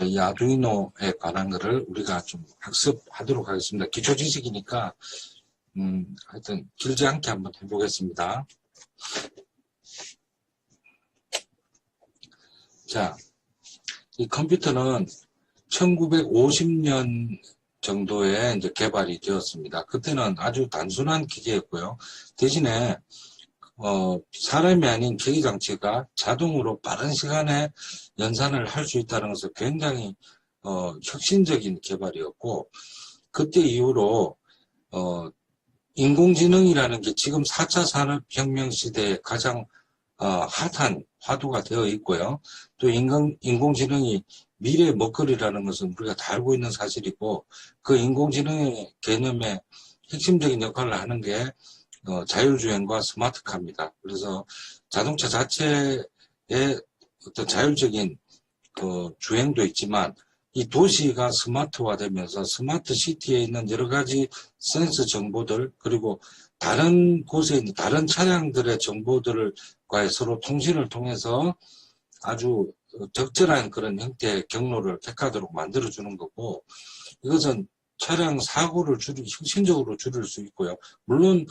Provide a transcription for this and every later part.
이 아두이노에 관한 거를 우리가 좀 학습하도록 하겠습니다. 기초 지식이니까 하여튼 길지 않게 한번 해보겠습니다. 자, 이 컴퓨터는 1950년 정도에 이제 개발이 되었습니다. 그때는 아주 단순한 기계였고요. 대신에 사람이 아닌 기계 장치가 자동으로 빠른 시간에 연산을 할 수 있다는 것은 굉장히 혁신적인 개발이었고, 그때 이후로 인공지능이라는 게 지금 4차 산업혁명 시대에 가장 핫한 화두가 되어 있고요. 또 인공지능이 미래의 먹거리라는 것은 우리가 다 알고 있는 사실이고, 그 인공지능의 개념의 핵심적인 역할을 하는 게 자율주행과 스마트카입니다. 그래서 자동차 자체의 어떤 자율적인 주행도 있지만, 이 도시가 스마트화되면서 스마트 시티에 있는 여러 가지 센서 정보들, 그리고 다른 곳에 있는 다른 차량들의 정보들과의 서로 통신을 통해서 아주 적절한 그런 형태의 경로를 택하도록 만들어주는 거고, 이것은 차량 사고를 혁신적으로 줄일 수 있고요. 물론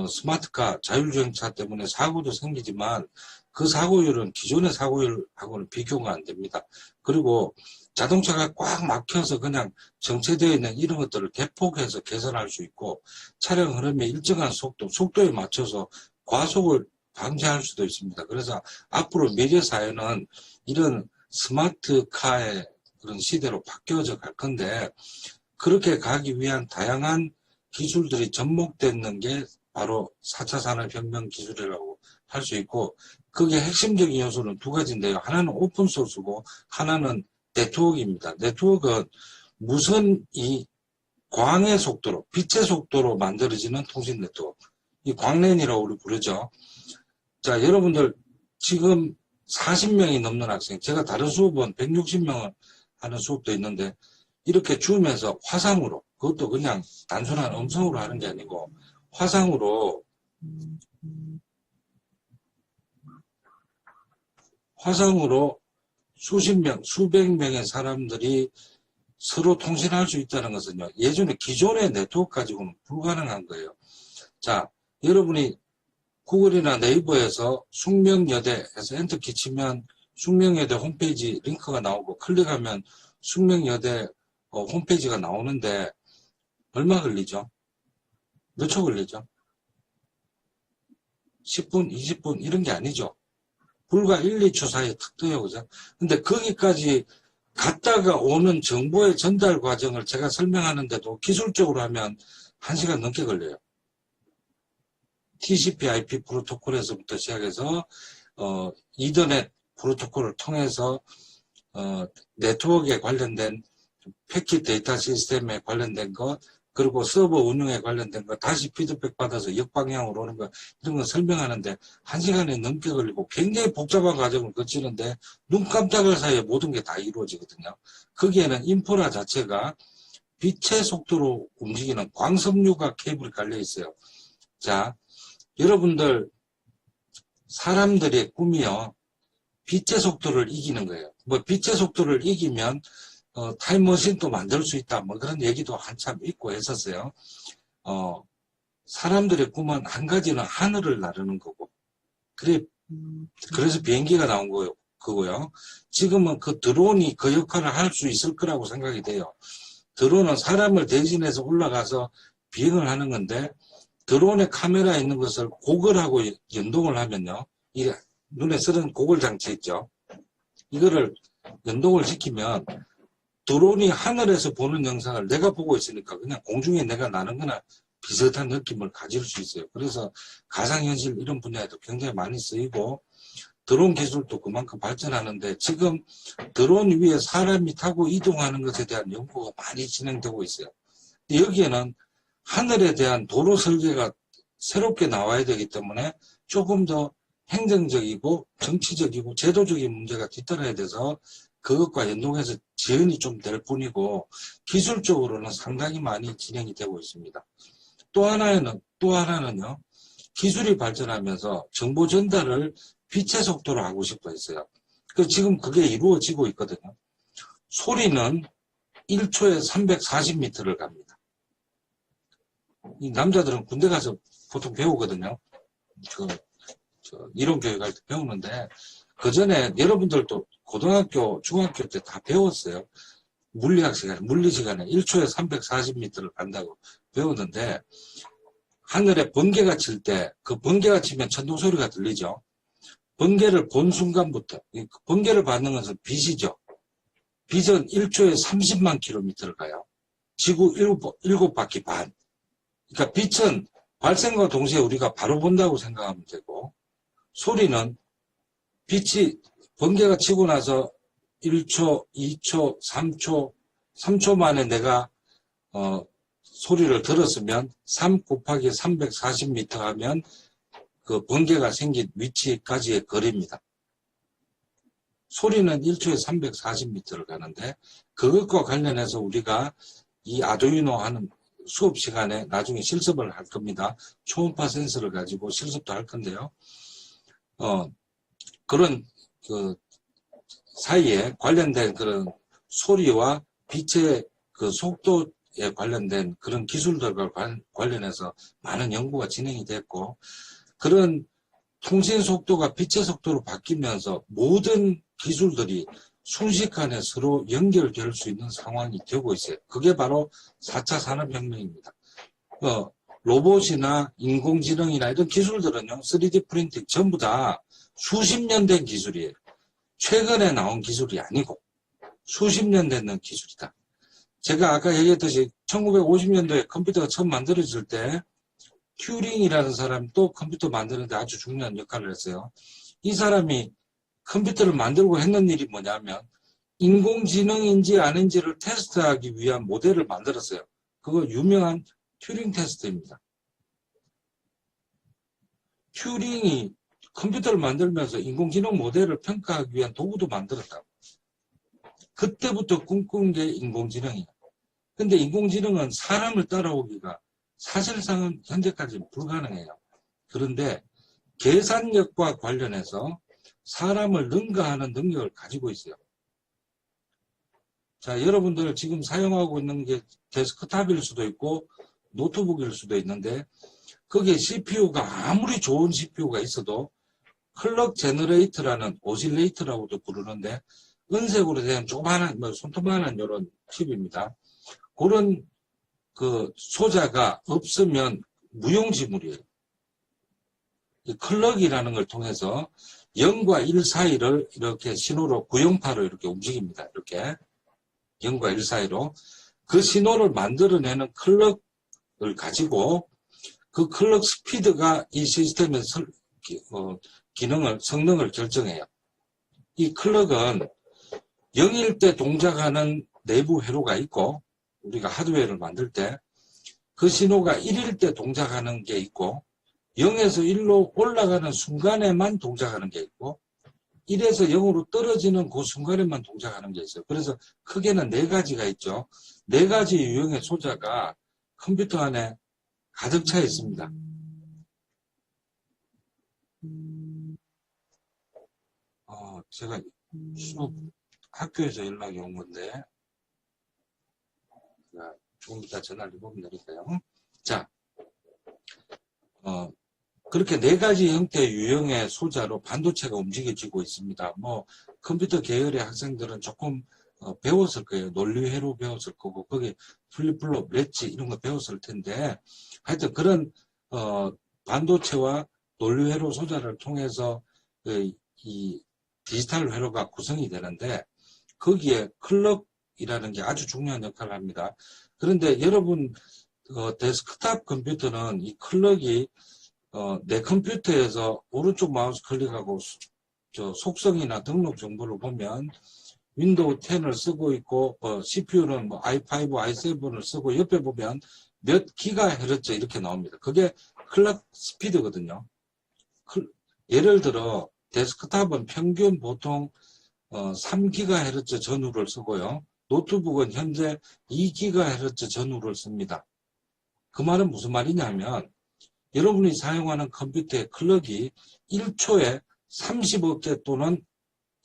스마트카, 자율주행차 때문에 사고도 생기지만 그 사고율은 기존의 사고율하고는 비교가 안 됩니다. 그리고 자동차가 꽉 막혀서 그냥 정체되어 있는 이런 것들을 대폭해서 개선할 수 있고, 차량 흐름의 일정한 속도에 맞춰서 과속을 방지할 수도 있습니다. 그래서 앞으로 미래 사회는 이런 스마트카의 그런 시대로 바뀌어져 갈 건데, 그렇게 가기 위한 다양한 기술들이 접목되는 게 바로 4차 산업혁명 기술이라고 할 수 있고, 그게 핵심적인 요소는 두 가지인데요. 하나는 오픈소스고 하나는 네트워크입니다. 네트워크는 무선 광의 속도로, 빛의 속도로 만들어지는 통신 네트워크. 이 광랜이라고 우리 부르죠. 자, 여러분들 지금 40명이 넘는 학생, 제가 다른 수업은 160명을 하는 수업도 있는데, 이렇게 줌에서 화상으로, 그것도 그냥 단순한 음성으로 하는 게 아니고 화상으로 수십 명, 수백 명의 사람들이 서로 통신할 수 있다는 것은요, 예전에 기존의 네트워크 가지고는 불가능한 거예요. 자, 여러분이 구글이나 네이버에서 숙명여대에서 엔터키 치면 숙명여대 홈페이지 링크가 나오고, 클릭하면 숙명여대 홈페이지가 나오는데 얼마 걸리죠? 몇 초 걸리죠? 10분, 20분 이런 게 아니죠. 불과 1, 2초 사이에 탁 떠요. 그죠? 근데 거기까지 갔다가 오는 정보의 전달 과정을 제가 설명하는데도 기술적으로 하면 1시간 넘게 걸려요. TCP IP 프로토콜에서부터 시작해서 이더넷 프로토콜을 통해서 네트워크에 관련된 패킷 데이터 시스템에 관련된 것, 그리고 서버 운영에 관련된 것, 다시 피드백 받아서 역방향으로 오는 것, 이런 거 설명하는데 1시간이 넘게 걸리고 굉장히 복잡한 과정을 거치는데 눈 깜짝할 사이에 모든 게 다 이루어지거든요. 거기에는 인프라 자체가 빛의 속도로 움직이는 광섬유가 케이블이 깔려 있어요. 자, 여러분들 사람들의 꿈이요, 빛의 속도를 이기는 거예요. 뭐 빛의 속도를 이기면 타임머신도 만들 수 있다, 뭐 그런 얘기도 한참 있고 했었어요. 사람들의 꿈은 한 가지는 하늘을 나르는 거고, 그래서 비행기가 나온 거고요. 지금은 그 드론이 그 역할을 할 수 있을 거라고 생각이 돼요. 드론은 사람을 대신해서 올라가서 비행을 하는 건데, 드론에 카메라 있는 것을 고글하고 연동을 하면요, 이 눈에 쓰는 고글 장치 있죠. 이거를 연동을 시키면 드론이 하늘에서 보는 영상을 내가 보고 있으니까 그냥 공중에 내가 나는 거나 비슷한 느낌을 가질 수 있어요. 그래서 가상현실 이런 분야에도 굉장히 많이 쓰이고, 드론 기술도 그만큼 발전하는데, 지금 드론 위에 사람이 타고 이동하는 것에 대한 연구가 많이 진행되고 있어요. 여기에는 하늘에 대한 도로 설계가 새롭게 나와야 되기 때문에 조금 더 행정적이고 정치적이고 제도적인 문제가 뒤따라야 돼서 그것과 연동해서 지연이 좀 될 뿐이고, 기술적으로는 상당히 많이 진행이 되고 있습니다. 또 하나는요, 기술이 발전하면서 정보 전달을 빛의 속도로 하고 싶어 했어요. 지금 그게 이루어지고 있거든요. 소리는 1초에 340m를 갑니다. 이 남자들은 군대 가서 보통 배우거든요. 이론 교육할 때 배우는데, 그 전에 여러분들도 고등학교, 중학교 때 다 배웠어요. 물리 시간에 1초에 340m를 간다고 배웠는데, 하늘에 번개가 칠 때, 그 번개가 치면 천둥 소리가 들리죠. 번개를 본 순간부터, 번개를 받는 것은 빛이죠. 빛은 1초에 30만 킬로미터를 가요. 지구 7바퀴 반. 그러니까 빛은 발생과 동시에 우리가 바로 본다고 생각하면 되고, 소리는 빛이 번개가 치고 나서 1초, 2초, 3초 만에 내가 소리를 들었으면 3 곱하기 340m 하면 그 번개가 생긴 위치까지의 거리입니다. 소리는 1초에 340m를 가는데, 그것과 관련해서 우리가 이 아두이노 하는 수업 시간에 나중에 실습을 할 겁니다. 초음파 센서를 가지고 실습도 할 건데요. 그런 그 사이에 관련된 그런 소리와 빛의 그 속도에 관련된 그런 기술들과 관련해서 많은 연구가 진행이 됐고, 그런 통신 속도가 빛의 속도로 바뀌면서 모든 기술들이 순식간에 서로 연결될 수 있는 상황이 되고 있어요. 그게 바로 4차 산업혁명입니다. 로봇이나 인공지능이나 이런 기술들은요, 3D 프린팅 전부 다 수십 년 된 기술이에요. 최근에 나온 기술이 아니고 수십 년 된 기술이다. 제가 아까 얘기했듯이 1950년도에 컴퓨터가 처음 만들어질 때 튜링이라는 사람이 또 컴퓨터 만드는데 아주 중요한 역할을 했어요. 이 사람이 컴퓨터를 만들고 했는 일이 뭐냐면 인공지능인지 아닌지를 테스트하기 위한 모델을 만들었어요. 그거 유명한 튜링 테스트입니다. 튜링이 컴퓨터를 만들면서 인공지능 모델을 평가하기 위한 도구도 만들었다고. 그때부터 꿈꾼 게 인공지능이에요. 근데 인공지능은 사람을 따라오기가 사실상은 현재까지 불가능해요. 그런데 계산력과 관련해서 사람을 능가하는 능력을 가지고 있어요. 자, 여러분들 지금 사용하고 있는 게 데스크탑일 수도 있고 노트북일 수도 있는데, 거기에 CPU가 아무리 좋은 CPU가 있어도 클럭 제너레이터라는 오실레이터라고도 부르는데, 은색으로 된 조그마한, 손톱만한 이런 칩입니다. 그런 그 소자가 없으면 무용지물이에요. 이 클럭이라는 걸 통해서 0과 1 사이를 이렇게 신호로 구형파로 이렇게 움직입니다. 이렇게 0과 1 사이로 그 신호를 만들어내는 클럭을 가지고 그 클럭 스피드가 이 시스템의 성능을 결정해요. 이 클럭은 0일 때 동작하는 내부 회로가 있고, 우리가 하드웨어를 만들 때 그 신호가 1일 때 동작하는 게 있고, 0에서 1로 올라가는 순간에만 동작하는 게 있고, 1에서 0으로 떨어지는 그 순간에만 동작하는 게 있어요. 그래서 크게는 4가지가 있죠. 4가지 유형의 소자가 컴퓨터 안에 가득 차 있습니다. 제가 수업 학교에서 연락이 온 건데, 조금 이따 전화를 해보면 되니까요. 자, 그렇게 4가지 형태의 유형의 소자로 반도체가 움직여지고 있습니다. 컴퓨터 계열의 학생들은 조금 배웠을 거예요. 논리회로 배웠을 거고, 거기 플립플롭, 렛지 이런 거 배웠을 텐데, 하여튼 그런 반도체와 논리회로 소자를 통해서 이 디지털 회로가 구성이 되는데, 거기에 클럭이라는 게 아주 중요한 역할을 합니다. 그런데 여러분 데스크탑 컴퓨터는 이 클럭이 내 컴퓨터에서 오른쪽 마우스 클릭하고 속성이나 등록 정보를 보면 윈도우 10을 쓰고 있고, CPU는 i5, i7을 쓰고, 옆에 보면 몇 기가헤르츠 이렇게 나옵니다. 그게 클럭 스피드거든요. 예를 들어 데스크탑은 평균 보통 3기가헤르츠 전후를 쓰고요. 노트북은 현재 2기가헤르츠 전후를 씁니다. 그 말은 무슨 말이냐면, 여러분이 사용하는 컴퓨터의 클럭이 1초에 30억 개 또는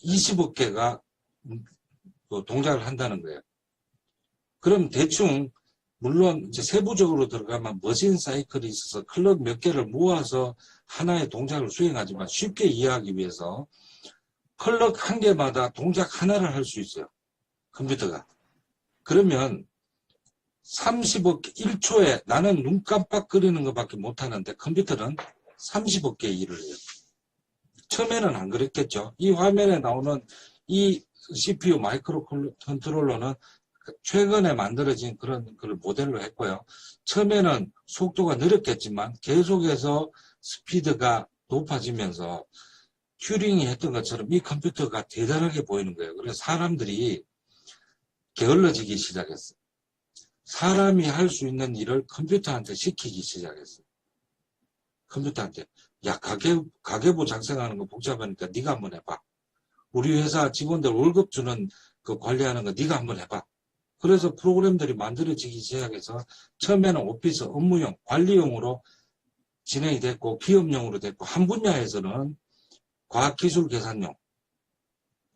20억 개가 동작을 한다는 거예요. 그럼 대충 물론 이제 세부적으로 들어가면 머신 사이클이 있어서 클럭 몇 개를 모아서 하나의 동작을 수행하지만 쉽게 이해하기 위해서 클럭 한 개마다 동작 하나를 할 수 있어요. 컴퓨터가. 그러면 30억 1초에 나는 눈 깜빡거리는 것밖에 못하는데 컴퓨터는 30억 개의 일을 해요. 처음에는 안 그랬겠죠. 이 화면에 나오는 이 CPU 마이크로 컨트롤러는 최근에 만들어진 그런 모델로 했고요. 처음에는 속도가 느렸겠지만 계속해서 스피드가 높아지면서 튜링이 했던 것처럼 이 컴퓨터가 대단하게 보이는 거예요. 그래서 사람들이 게을러지기 시작했어요. 사람이 할 수 있는 일을 컴퓨터한테 시키기 시작했어요. 컴퓨터한테 야 가계부 작성하는 거 복잡하니까 네가 한번 해봐. 우리 회사 직원들 월급 주는 그 관리하는 거 네가 한번 해봐. 그래서 프로그램들이 만들어지기 시작해서 처음에는 오피스 업무용 관리용으로 진행이 됐고 기업용으로 됐고 한 분야에서는 과학기술 계산용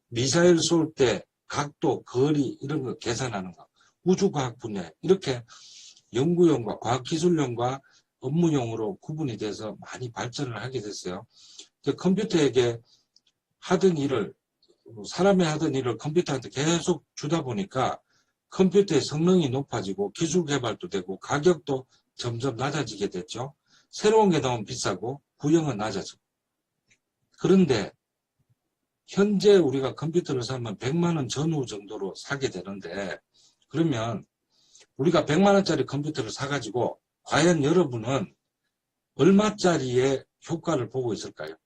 미사일 쏠 때 각도 거리 이런 거 계산하는 거 우주과학 분야 이렇게 연구용과 과학기술용과 업무용으로 구분이 돼서 많이 발전을 하게 됐어요. 컴퓨터에게 하던 일을 사람이 하던 일을 컴퓨터한테 계속 주다 보니까 컴퓨터의 성능이 높아지고 기술 개발도 되고 가격도 점점 낮아지게 됐죠. 새로운 게 나오면 비싸고 구형은 낮아지고. 그런데 현재 우리가 컴퓨터를 사면 100만 원 전후 정도로 사게 되는데 그러면 우리가 100만 원짜리 컴퓨터를 사가지고 과연 여러분은 얼마짜리의 효과를 보고 있을까요?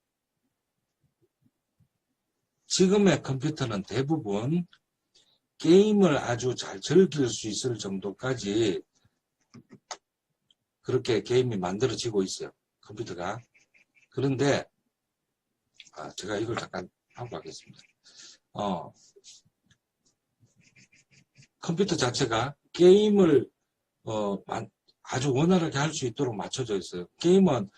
지금의 컴퓨터는 대부분 게임을 아주 잘 즐길 수 있을 정도까지 그렇게 게임이 만들어지고 있어요. 컴퓨터가. 그런데 제가 이걸 잠깐 하고 가겠습니다. 컴퓨터 자체가 게임을 아주 원활하게 할 수 있도록 맞춰져 있어요. 게임은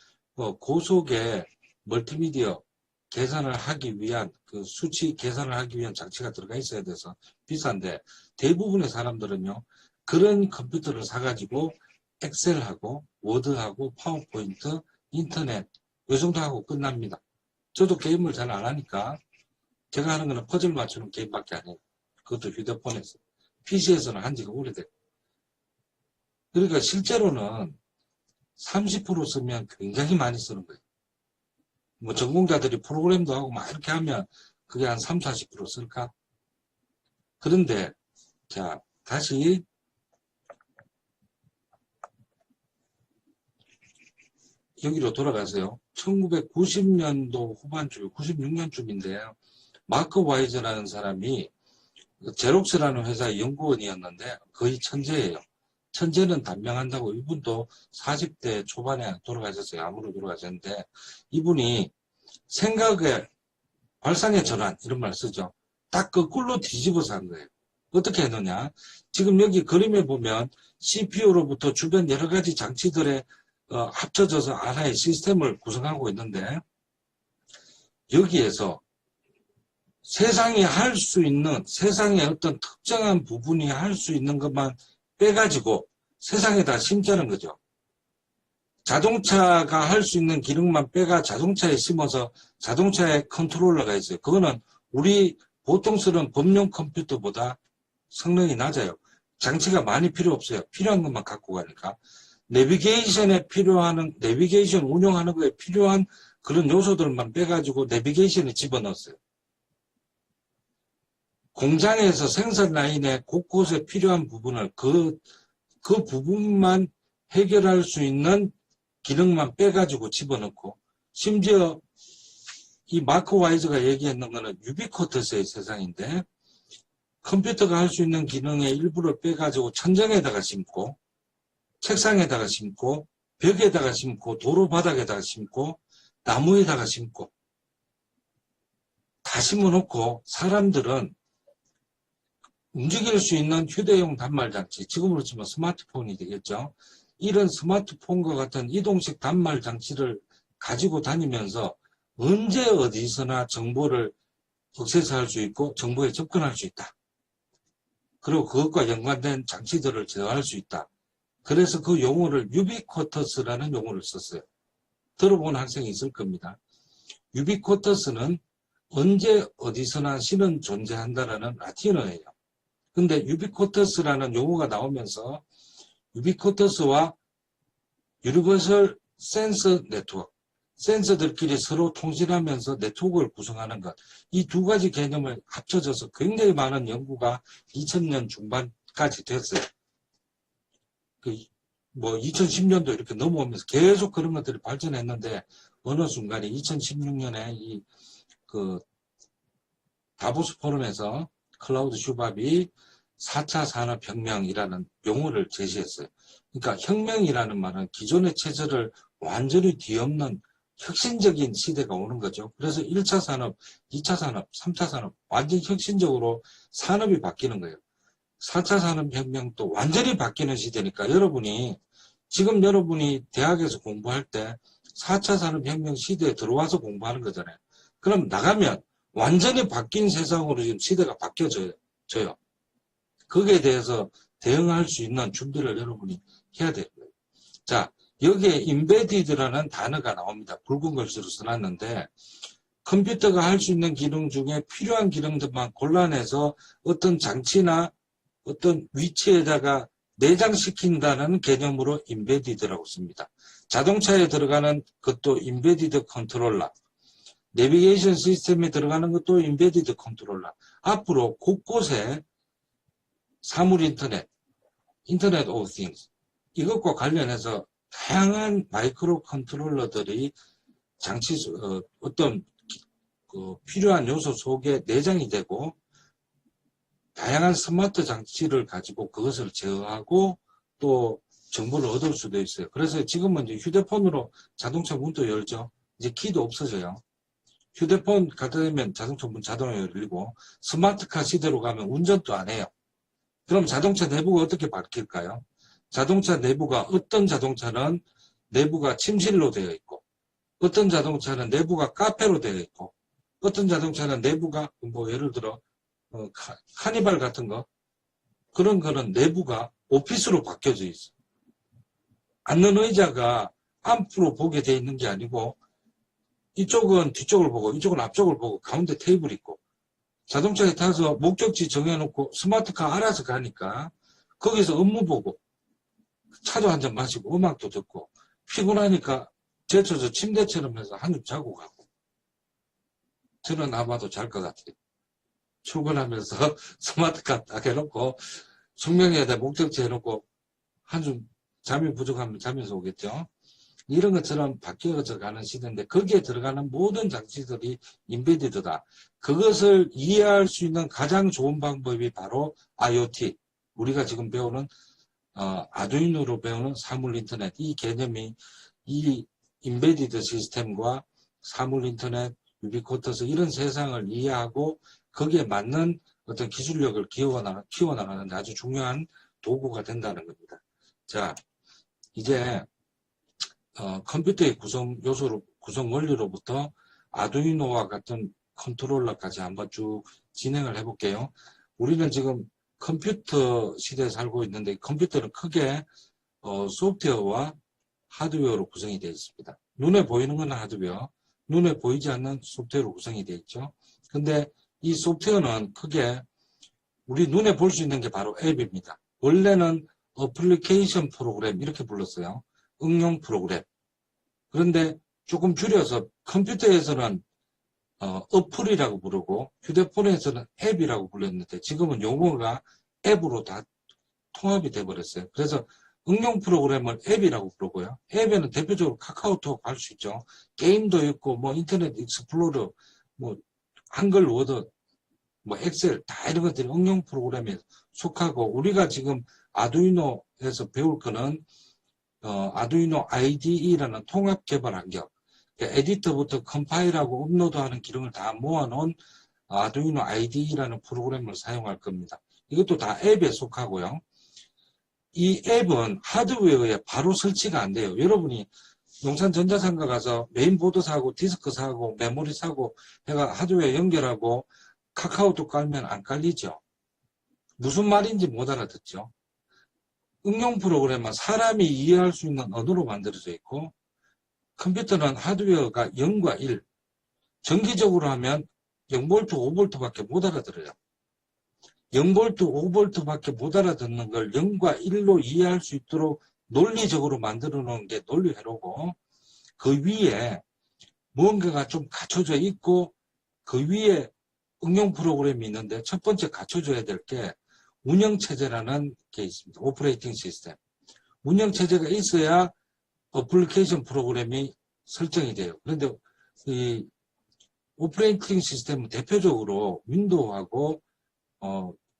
고속의 멀티미디어 계산을 하기 위한 그 수치 계산을 하기 위한 장치가 들어가 있어야 돼서 비싼데 대부분의 사람들은요 그런 컴퓨터를 사가지고 엑셀하고 워드하고 파워포인트 인터넷 이 정도 하고 끝납니다. 저도 게임을 잘 안 하니까 제가 하는 거는 퍼즐 맞추는 게임밖에 안 해요. 그것도 휴대폰에서 PC에서는 한 지가 오래됐고 그러니까 실제로는 30% 쓰면 굉장히 많이 쓰는 거예요. 뭐 전공자들이 프로그램도 하고 막 이렇게 하면 그게 한 30~40% 쓸까? 그런데 자 다시 여기로 돌아가세요. 1990년도 후반쯤 96년쯤인데요. 마크 와이즈라는 사람이 제록스라는 회사의 연구원이었는데 거의 천재예요. 천재는 단명한다고 이분도 40대 초반에 돌아가셨어요. 암으로 돌아가셨는데 이분이 생각의 발상의 전환 이런 말 쓰죠. 딱 거꾸로 뒤집어서 한 거예요. 어떻게 했느냐. 지금 여기 그림에 보면 CPU로부터 주변 여러 가지 장치들에 합쳐져서 하나의 시스템을 구성하고 있는데 여기에서 세상이 할 수 있는 세상의 어떤 특정한 부분이 할 수 있는 것만 빼가지고 세상에다 심자는 거죠. 자동차가 할 수 있는 기능만 빼가 자동차에 심어서 자동차에 컨트롤러가 있어요. 그거는 우리 보통 쓰는 범용 컴퓨터보다 성능이 낮아요. 장치가 많이 필요 없어요. 필요한 것만 갖고 가니까. 내비게이션에 필요한, 내비게이션 운영하는 거에 필요한 그런 요소들만 빼가지고 내비게이션에 집어넣었어요. 공장에서 생산 라인에 곳곳에 필요한 부분을 그 부분만 해결할 수 있는 기능만 빼가지고 집어넣고 심지어 이 마크 와이즈가 얘기했는 거는 유비쿼터스의 세상인데 컴퓨터가 할 수 있는 기능의 일부를 빼가지고 천장에다가 심고 책상에다가 심고 벽에다가 심고 도로 바닥에다가 심고 나무에다가 심고 다 심어놓고 사람들은 움직일 수 있는 휴대용 단말장치, 지금으로 치면 스마트폰이 되겠죠. 이런 스마트폰과 같은 이동식 단말장치를 가지고 다니면서 언제 어디서나 정보를 액세스할 수 있고 정보에 접근할 수 있다. 그리고 그것과 연관된 장치들을 제어할 수 있다. 그래서 그 용어를 유비쿼터스라는 용어를 썼어요. 들어본 학생이 있을 겁니다. 유비쿼터스는 언제 어디서나 실은 존재한다라는 라틴어예요. 근데 유비쿼터스라는 용어가 나오면서 유비쿼터스와 유니버설 센서 네트워크, 센서들끼리 서로 통신하면서 네트워크를 구성하는 것, 이 두 가지 개념을 합쳐져서 굉장히 많은 연구가 2000년 중반까지 됐어요. 2010년도 이렇게 넘어오면서 계속 그런 것들이 발전했는데 어느 순간에 2016년에 다보스 포럼에서 클라우드 슈밥이 4차 산업혁명이라는 용어를 제시했어요. 그러니까 혁명이라는 말은 기존의 체제를 완전히 뒤엎는 혁신적인 시대가 오는 거죠. 그래서 1차 산업, 2차 산업, 3차 산업 완전히 혁신적으로 산업이 바뀌는 거예요. 4차 산업혁명도 완전히 바뀌는 시대니까 지금 여러분이 대학에서 공부할 때 4차 산업혁명 시대에 들어와서 공부하는 거잖아요. 그럼 나가면 완전히 바뀐 세상으로 지금 시대가 바뀌어져요. 거기에 대해서 대응할 수 있는 준비를 여러분이 해야 돼요. 자, 여기에 인베디드라는 단어가 나옵니다. 붉은 글씨로 써놨는데 컴퓨터가 할 수 있는 기능 중에 필요한 기능들만 골라내서 어떤 장치나 어떤 위치에다가 내장시킨다는 개념으로 인베디드라고 씁니다. 자동차에 들어가는 것도 인베디드 컨트롤러, 내비게이션 시스템에 들어가는 것도 인베디드 컨트롤러. 앞으로 곳곳에 사물 인터넷 오브 띵스, 이것과 관련해서 다양한 마이크로 컨트롤러들이 어떤 필요한 요소 속에 내장이 되고 다양한 스마트 장치를 가지고 그것을 제어하고 또 정보를 얻을 수도 있어요. 그래서 지금은 이제 휴대폰으로 자동차 문도 열죠. 이제 키도 없어져요. 휴대폰 갖다 대면 자동차 문 자동으로 열리고 스마트카 시대로 가면 운전도 안 해요. 그럼 자동차 내부가 어떻게 바뀔까요? 자동차 내부가 어떤 자동차는 내부가 침실로 되어 있고 어떤 자동차는 내부가 카페로 되어 있고 어떤 자동차는 내부가 예를 들어 카니발 같은 거 그런 거는 내부가 오피스로 바뀌어져 있어. 앉는 의자가 앞으로 보게 돼 있는 게 아니고 이쪽은 뒤쪽을 보고 이쪽은 앞쪽을 보고 가운데 테이블이 있고 자동차에 타서 목적지 정해놓고 스마트카 알아서 가니까 거기서 업무 보고 차도 한잔 마시고 음악도 듣고 피곤하니까 제쳐서 침대처럼 해서 한입 자고 가고 저는 아마도 잘 것 같아요. 출근하면서 스마트카 딱 해놓고 숙명회에 목적지 해놓고 한숨 잠이 부족하면 자면서 오겠죠. 이런 것처럼 바뀌어져 가는 시대인데 거기에 들어가는 모든 장치들이 인베디드다. 그것을 이해할 수 있는 가장 좋은 방법이 바로 IoT. 우리가 지금 배우는 아두이노로 배우는 사물 인터넷. 이 개념이 이 인베디드 시스템과 사물 인터넷, 유비쿼터스 이런 세상을 이해하고 거기에 맞는 어떤 기술력을 키워나가는 데 아주 중요한 도구가 된다는 겁니다. 자, 이제 컴퓨터의 구성 원리로부터 아두이노와 같은 컨트롤러까지 한번 쭉 진행을 해볼게요. 우리는 지금 컴퓨터 시대에 살고 있는데 컴퓨터는 크게 소프트웨어와 하드웨어로 구성이 되어 있습니다. 눈에 보이는 건 하드웨어, 눈에 보이지 않는 소프트웨어로 구성이 되어 있죠. 근데 이 소프트웨어는 크게 우리 눈에 볼 수 있는 게 바로 앱입니다. 원래는 어플리케이션 프로그램 이렇게 불렀어요. 응용 프로그램. 그런데 조금 줄여서 컴퓨터에서는 어플이라고 부르고 휴대폰에서는 앱이라고 불렀는데 지금은 용어가 앱으로 다 통합이 돼버렸어요. 그래서 응용 프로그램을 앱이라고 부르고요. 앱에는 대표적으로 카카오톡 할 수 있죠. 게임도 있고 인터넷 익스플로러, 한글 워드, 엑셀 다 이런 것들이 응용 프로그램에 속하고 우리가 지금 아두이노에서 배울 거는 아두이노 IDE라는 통합 개발 환경, 에디터부터 컴파일하고 업로드하는 기능을 다 모아놓은 아두이노 IDE라는 프로그램을 사용할 겁니다. 이것도 다 앱에 속하고요. 이 앱은 하드웨어에 바로 설치가 안 돼요. 여러분이 용산전자상가 가서 메인보드 사고 디스크 사고 메모리 사고 해가 하드웨어 연결하고 카카오톡 깔면 안 깔리죠. 무슨 말인지 못 알아듣죠. 응용 프로그램은 사람이 이해할 수 있는 언어로 만들어져 있고 컴퓨터는 하드웨어가 0과 1, 정기적으로 하면 0V, 5V밖에 못 알아들어요. 0V, 5V밖에 못 알아듣는 걸 0과 1로 이해할 수 있도록 논리적으로 만들어 놓은 게 논리회로고 그 위에 무언가가 좀 갖춰져 있고 그 위에 응용 프로그램이 있는데 첫 번째 갖춰줘야 될 게 운영체제라는 게 있습니다. 오퍼레이팅 시스템. 운영체제가 있어야 어플리케이션 프로그램이 설정이 돼요. 그런데 이 오퍼레이팅 시스템은 대표적으로 윈도우하고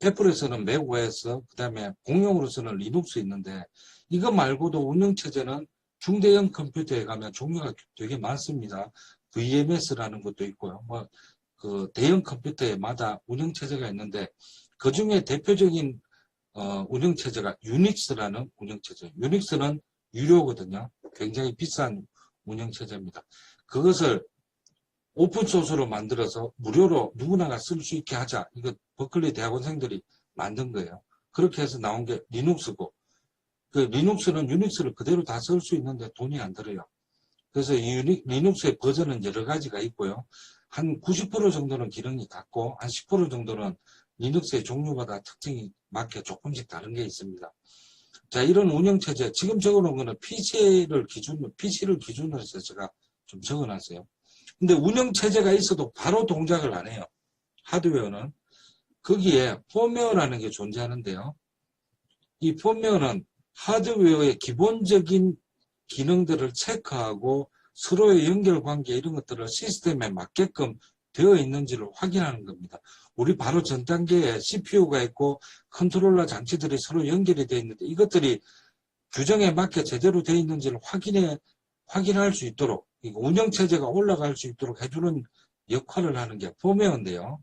애플에서는 맥OS, 그 다음에 공용으로서는 리눅스 있는데 이거 말고도 운영체제는 중대형 컴퓨터에 가면 종류가 되게 많습니다. VMS라는 것도 있고요. 그 대형 컴퓨터에마다 운영체제가 있는데 그 중에 대표적인 운영체제가 유닉스라는 운영체제. 유닉스는 유료거든요. 굉장히 비싼 운영체제입니다. 그것을 오픈소스로 만들어서 무료로 누구나가 쓸 수 있게 하자. 이거 버클리 대학원생들이 만든 거예요. 그렇게 해서 나온 게 리눅스고 그 리눅스는 유닉스를 그대로 다 쓸 수 있는데 돈이 안 들어요. 그래서 이 리눅스의 버전은 여러 가지가 있고요. 한 90% 정도는 기능이 같고 한 10% 정도는 리눅스의 종류마다 특징이 맞게 조금씩 다른 게 있습니다. 자, 이런 운영체제 지금 적어놓은 거는 PC를 기준으로 해서 제가 좀 적어놨어요. 근데 운영체제가 있어도 바로 동작을 안 해요. 하드웨어는. 거기에 펌웨어라는 게 존재하는데요. 이 펌웨어는 하드웨어의 기본적인 기능들을 체크하고 서로의 연결관계 이런 것들을 시스템에 맞게끔 되어 있는지를 확인하는 겁니다. 우리 바로 전 단계에 CPU가 있고 컨트롤러 장치들이 서로 연결이 되어 있는데 이것들이 규정에 맞게 제대로 되어 있는지를 확인할 수 있도록 운영체제가 올라갈 수 있도록 해주는 역할을 하는 게 펌웨어인데요.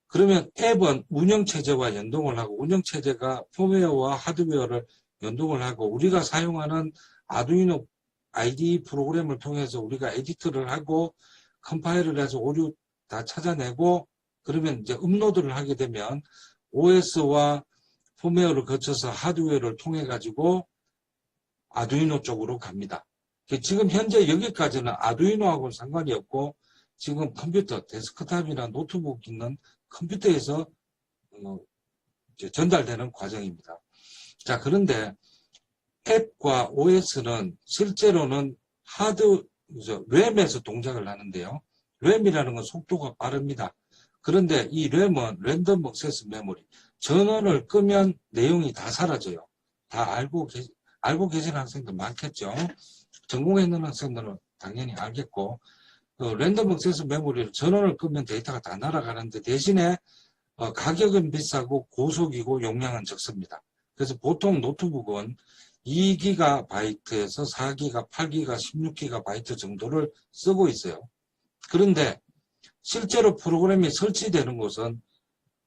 그러면 앱은 운영체제와 연동을 하고 운영체제가 펌웨어와 하드웨어를 연동을 하고 우리가 사용하는 아두이노 IDE 프로그램을 통해서 우리가 에디트를 하고 컴파일을 해서 오류 다 찾아내고 그러면 이제 업로드를 하게 되면 OS와 펌웨어를 거쳐서 하드웨어를 통해 가지고 아두이노 쪽으로 갑니다. 지금 현재 여기까지는 아두이노하고는 상관이 없고 지금 컴퓨터, 데스크탑이나 노트북 있는 컴퓨터에서 전달되는 과정입니다. 자, 그런데 앱과 OS는 실제로는 램에서 동작을 하는데요. 램이라는 건 속도가 빠릅니다. 그런데 이 램은 랜덤 액세스 메모리. 전원을 끄면 내용이 다 사라져요. 다 알고 계시는 학생들 많겠죠. 전공했는 학생들은 당연히 알겠고 랜덤 액세스 메모리를 전원을 끄면 데이터가 다 날아가는데 대신에 가격은 비싸고 고속이고 용량은 적습니다. 그래서 보통 노트북은 2GB에서 4GB, 8GB, 16GB 정도를 쓰고 있어요. 그런데 실제로 프로그램이 설치되는 곳은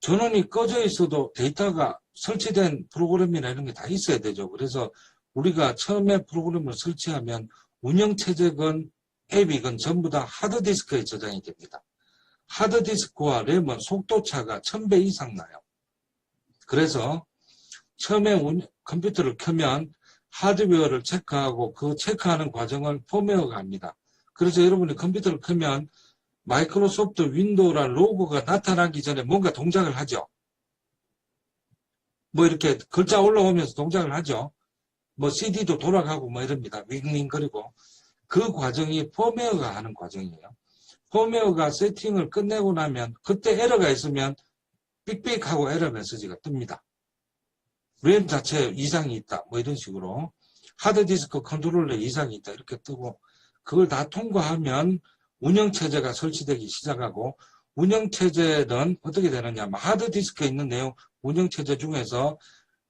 전원이 꺼져 있어도 데이터가 설치된 프로그램이나 이런 게 다 있어야 되죠. 그래서 우리가 처음에 프로그램을 설치하면 운영체제건 앱이건 전부 다 하드디스크에 저장이 됩니다. 하드디스크와 램은 속도차가 1000배 이상 나요. 그래서 처음에 컴퓨터를 켜면 하드웨어를 체크하고 그 체크하는 과정을 펌웨어가 합니다. 그래서 여러분이 컴퓨터를 켜면 마이크로소프트 윈도우란 로고가 나타나기 전에 뭔가 동작을 하죠. 뭐 이렇게 글자 올라오면서 동작을 하죠. 뭐 CD도 돌아가고 뭐 이럽니다. 윙윙거리고. 그 과정이 펌웨어가 하는 과정이에요. 펌웨어가 세팅을 끝내고 나면 그때 에러가 있으면 삑삑하고 에러 메시지가 뜹니다. 램 자체에 이상이 있다. 뭐 이런 식으로. 하드디스크 컨트롤러에 이상이 있다. 이렇게 뜨고 그걸 다 통과하면 운영체제가 설치되기 시작하고 운영체제는 어떻게 되느냐. 하드디스크에 있는 내용 운영체제 중에서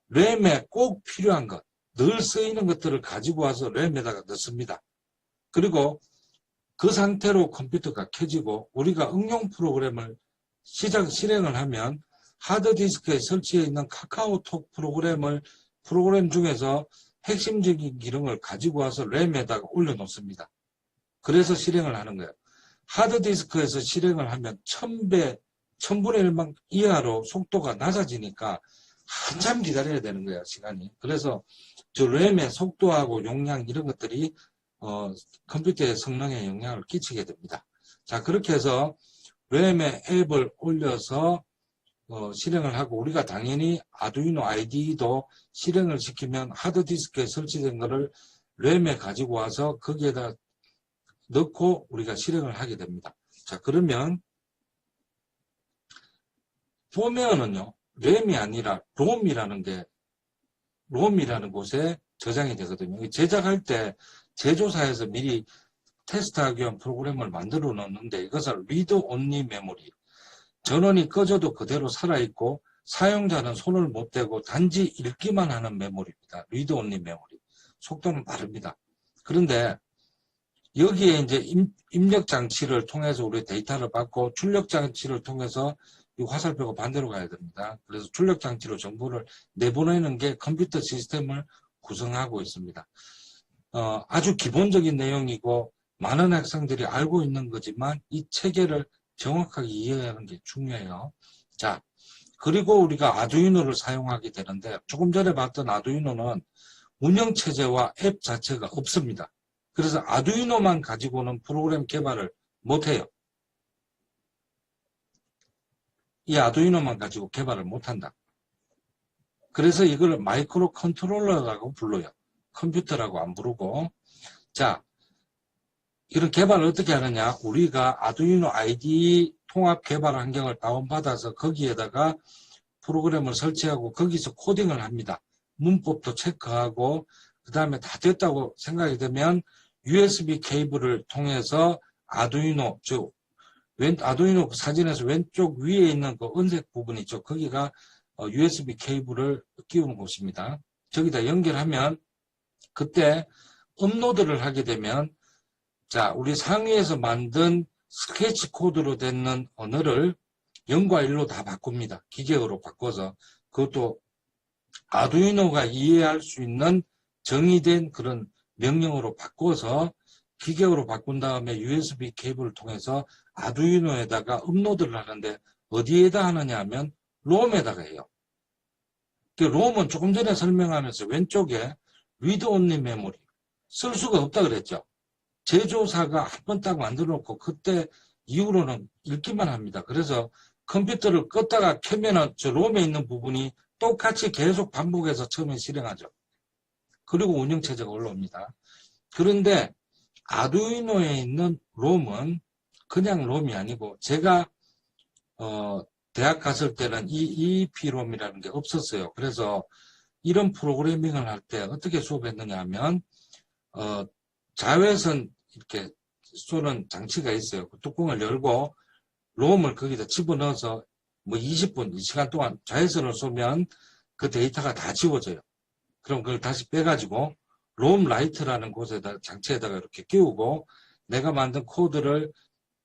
램에 꼭 필요한 것, 늘 쓰이는 것들을 가지고 와서 램에다가 넣습니다. 그리고 그 상태로 컴퓨터가 켜지고 우리가 응용 프로그램을 실행을 하면 하드디스크에 설치해 있는 카카오톡 프로그램 중에서 핵심적인 기능을 가지고 와서 램에다가 올려놓습니다. 그래서 실행을 하는 거예요. 하드디스크에서 실행을 하면 1000배 1000분의 1만 이하로 속도가 낮아지니까 한참 기다려야 되는 거야, 시간이. 그래서 저 램의 속도하고 용량 이런 것들이 컴퓨터의 성능에 영향을 끼치게 됩니다. 자, 그렇게 해서 램의 앱을 올려서 실행을 하고, 우리가 당연히 아두이노 IDE도 실행을 시키면 하드디스크에 설치된 거를 램에 가지고 와서 거기에다 넣고 우리가 실행을 하게 됩니다. 자, 그러면 보면은요, 램이 아니라 롬이라는 곳에 저장이 되거든요. 제작할 때 제조사에서 미리 테스트하기 위한 프로그램을 만들어 놓는데, 이것을 리드 온리 메모리, 전원이 꺼져도 그대로 살아있고 사용자는 손을 못 대고 단지 읽기만 하는 메모리입니다. 리드 온리 메모리. 속도는 빠릅니다. 그런데 여기에 이제 입력 장치를 통해서 우리 데이터를 받고, 출력 장치를 통해서 이 화살표가 반대로 가야 됩니다. 그래서 출력 장치로 정보를 내보내는 게 컴퓨터 시스템을 구성하고 있습니다. 아주 기본적인 내용이고 많은 학생들이 알고 있는 거지만 이 체계를 정확하게 이해하는 게 중요해요. 자, 그리고 우리가 아두이노를 사용하게 되는데, 조금 전에 봤던 아두이노는 운영체제와 앱 자체가 없습니다. 그래서 아두이노만 가지고는 프로그램 개발을 못해요. 이 아두이노만 가지고 개발을 못한다. 그래서 이걸 마이크로 컨트롤러라고 불러요. 컴퓨터라고 안 부르고. 자, 이런 개발을 어떻게 하느냐. 우리가 아두이노 IDE 통합 개발 환경을 다운받아서 거기에다가 프로그램을 설치하고 거기서 코딩을 합니다. 문법도 체크하고, 그 다음에 다 됐다고 생각이 되면 USB 케이블을 통해서 아두이노, 즉 아두이노 사진에서 왼쪽 위에 있는 그 은색 부분 있죠. 거기가 USB 케이블을 끼우는 곳입니다. 저기다 연결하면 그때 업로드를 하게 되면, 자, 우리 상위에서 만든 스케치 코드로 되는 언어를 0과 1로 다 바꿉니다. 기계어로 바꿔서. 그것도 아두이노가 이해할 수 있는 정의된 그런 명령어로 바꿔서 기계어로 바꾼 다음에 USB 케이블을 통해서 아두이노에다가 업로드를 하는데, 어디에다 하느냐 하면 롬에다가 해요. 롬은 조금 전에 설명하면서 왼쪽에 리드 온리 메모리 쓸 수가 없다 그랬죠. 제조사가 한 번 딱 만들어 놓고 그때 이후로는 읽기만 합니다. 그래서 컴퓨터를 껐다가 켜면은 저 롬에 있는 부분이 똑같이 계속 반복해서 처음에 실행하죠. 그리고 운영체제가 올라옵니다. 그런데 아두이노에 있는 롬은 그냥 롬이 아니고, 제가 대학 갔을 때는 이 EEP롬이라는 게 없었어요. 그래서 이런 프로그래밍을 할 때 어떻게 수업했느냐 하면, 자외선 이렇게 쏘는 장치가 있어요. 그 뚜껑을 열고 롬을 거기다 집어넣어서 뭐 20분, 이 시간 동안 자외선을 쏘면 그 데이터가 다 지워져요. 그럼 그걸 다시 빼가지고 롬 라이트라는 곳에다, 장치에다가 이렇게 끼우고 내가 만든 코드를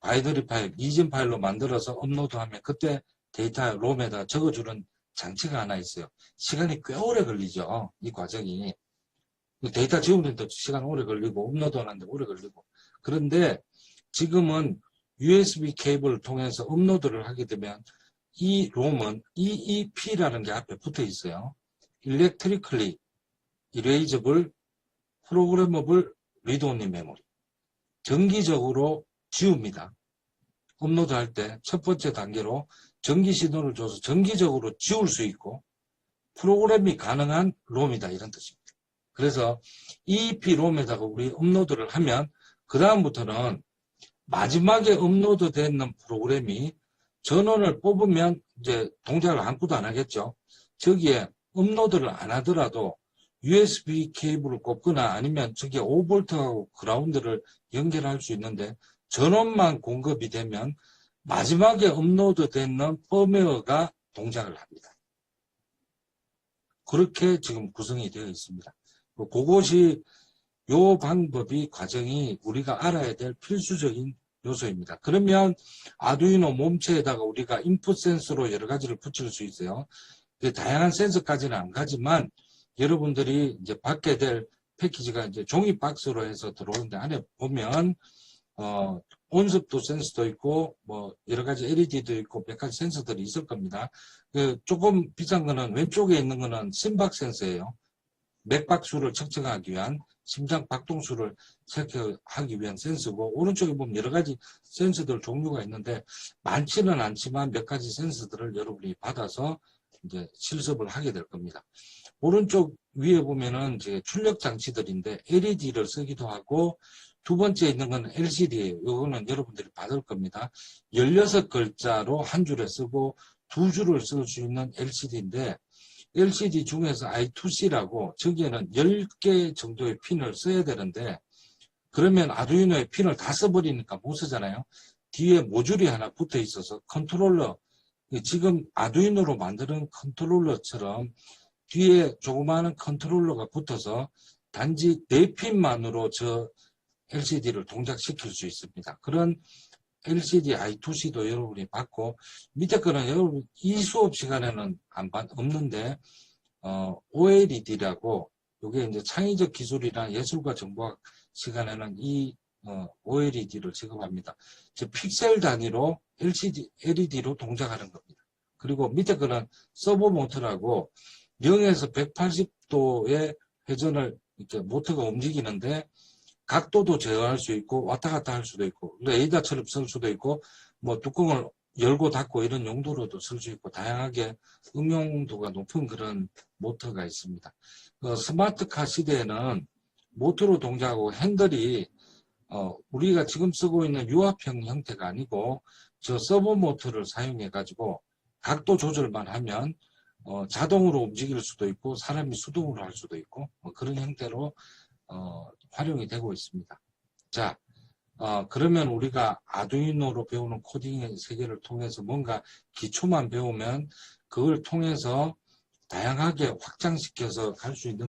바이너리 파일, 이전 파일로 만들어서 업로드하면 그때 데이터 롬에다가 적어주는 장치가 하나 있어요. 시간이 꽤 오래 걸리죠. 이 과정이. 데이터 지우는데 시간 오래 걸리고 업로드 하는데 오래 걸리고. 그런데 지금은 USB 케이블을 통해서 업로드를 하게 되면 이 롬은 EEP라는 게 앞에 붙어 있어요. Electrically Erasable Programmable Read-Only Memory. 정기적으로 지웁니다. 업로드 할 때 첫 번째 단계로 전기 신호를 줘서 정기적으로 지울 수 있고 프로그램이 가능한 롬이다, 이런 뜻입니다. 그래서 EEP 롬에다가 우리 업로드를 하면 그 다음부터는 마지막에 업로드 되는 프로그램이 전원을 뽑으면 이제 동작을 아무것도 안 하겠죠. 저기에 업로드를 안 하더라도 USB 케이블을 꼽거나 아니면 저기에 5V하고 그라운드를 연결할 수 있는데, 전원만 공급이 되면 마지막에 업로드 되는 펌웨어가 동작을 합니다. 그렇게 지금 구성이 되어 있습니다. 그것이, 요 방법이, 과정이 우리가 알아야 될 필수적인 요소입니다. 그러면 아두이노 몸체에다가 우리가 인풋 센서로 여러 가지를 붙일 수 있어요. 다양한 센서까지는 안 가지만 여러분들이 이제 받게 될 패키지가 이제 종이 박스로 해서 들어오는데, 안에 보면 온습도 센서도 있고, 뭐, 여러 가지 LED도 있고, 몇 가지 센서들이 있을 겁니다. 조금 비싼 거는 왼쪽에 있는 거는 심박 센서예요. 맥박수를 측정하기 위한, 심장 박동수를 체크하기 위한 센서고, 오른쪽에 보면 여러 가지 센서들 종류가 있는데, 많지는 않지만 몇 가지 센서들을 여러분이 받아서 이제 실습을 하게 될 겁니다. 오른쪽 위에 보면은 이제 출력 장치들인데, LED를 쓰기도 하고, 두 번째 있는 건 LCD예요. 이거는 여러분들이 받을 겁니다. 16글자로 한 줄에 쓰고, 두 줄을 쓸 수 있는 LCD인데, LCD 중에서 I2C라고 저기에는 10개 정도의 핀을 써야 되는데 그러면 아두이노에 핀을 다 써버리니까 못 쓰잖아요. 뒤에 모듈이 하나 붙어 있어서 컨트롤러, 지금 아두이노로 만드는 컨트롤러처럼 뒤에 조그마한 컨트롤러가 붙어서 단지 4핀만으로 저 LCD를 동작시킬 수 있습니다. 그런 LCD I2C도 여러분이 받고, 밑에 거는 여러분 이 수업 시간에는 없는데, OLED라고, 이게 이제 창의적 기술이나 예술과 정보학 시간에는 이 OLED를 지급합니다. 즉, 픽셀 단위로 LED로 동작하는 겁니다. 그리고 밑에 거는 서버 모터라고 0에서 180도의 회전을 이렇게 모터가 움직이는데, 각도도 제어할 수 있고 왔다 갔다 할 수도 있고 레이더처럼 쓸 수도 있고 뭐 뚜껑을 열고 닫고 이런 용도로도 쓸 수 있고 다양하게 응용도가 높은 그런 모터가 있습니다. 스마트카 시대에는 모터로 동작하고 핸들이 우리가 지금 쓰고 있는 유압형 형태가 아니고 저 서버 모터를 사용해 가지고 각도 조절만 하면 자동으로 움직일 수도 있고 사람이 수동으로 할 수도 있고 뭐 그런 형태로 활용이 되고 있습니다. 자, 그러면 우리가 아두이노로 배우는 코딩의 세계를 통해서 뭔가 기초만 배우면 그걸 통해서 다양하게 확장시켜서 갈 수 있는